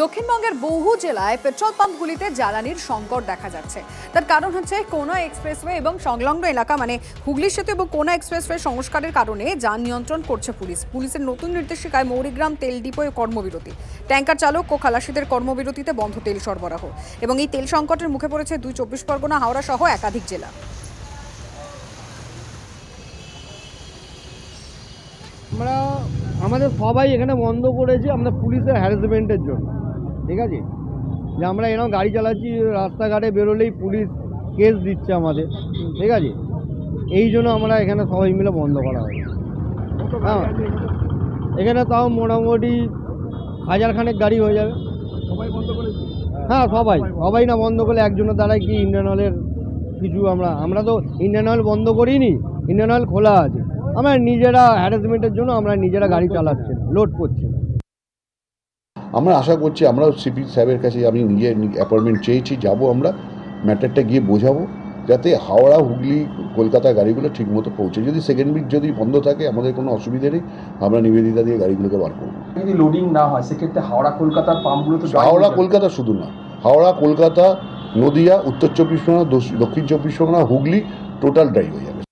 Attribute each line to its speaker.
Speaker 1: দক্ষিণবঙ্গের বহু জেলায় পেট্রোল পাম্পগুলিতে জ্বালানির সংকট দেখা যাচ্ছে। তার কারণ হচ্ছে কোনা এক্সপ্রেসওয়ে এবং সংলগ্ন এলাকা মানে হুগলি সেতু এবং কোনা এক্সপ্রেসওয়ে সংস্কারের কারণে যান নিয়ন্ত্রণ করছে পুলিশ। পুলিশের নতুন নির্দেশিকায় মৌরিগ্রাম তেল ডিপোয় কর্মবিরতি, ট্যাঙ্কার চালক ও খালাসিদের কর্মবিরতিতে বন্ধ তেল সরবরাহ। এবং এই তেল সংকটের মুখে পড়েছে 24 পরগনা, হাওড়া সহ একাধিক জেলা।
Speaker 2: আমরা আমাদের সবাই এখানে বন্ধ করেছি আমরা পুলিশের হ্যারাসমেন্টের জন্য। ঠিক আছে, যে আমরা এরকম গাড়ি চালাচ্ছি, রাস্তাঘাটে বেরোলেই পুলিশ কেস দিচ্ছে আমাদের। ঠিক আছে, এই জন্য আমরা এখানে সবাই মিলে বন্ধ করা হয়। হ্যাঁ, এখানে তাও মোটামুটি 1000 খানেক গাড়ি হয়ে যাবে। হ্যাঁ, সবাই না বন্ধ করলে একজনের দ্বারাই কি ইন্ডিয়ান অয়েলের কিছু আমরা তো ইন্ডিয়ান অয়েল বন্ধ করিনি, ইন্ডিয়ান অয়েল খোলা আছে। আমরা নিজেরা হ্যারাসমেন্টের জন্য আমরা নিজেরা গাড়ি চালাচ্ছি, লোড করছি।
Speaker 3: আমরা আশা করছি, আমরা সিপি সাহেবের কাছে আমি নিজে অ্যাপয়েন্টমেন্ট চেয়েছি, যাব আমরা ম্যাটারটা গিয়ে বোঝাবো যাতে হাওড়া, হুগলি, কলকাতা গাড়িগুলো ঠিকমতো পৌঁছে। যদি সেকেন্ড উইক যদি বন্ধ থাকে আমাদের কোনো অসুবিধা নেই, আমরা নিবেদিতা দিয়ে গাড়িগুলোকে বার করবো।
Speaker 4: যদি লোডিং না হয় সেক্ষেত্রে হাওড়া কলকাতার পাম্পগুলো তো
Speaker 3: হাওড়া কলকাতা শুধু না, হাওড়া কলকাতা, নদিয়া, উত্তর 24 পরগনা, দক্ষিণ 24 পরগনা, হুগলি টোটাল ড্রাই হয়ে যাবে।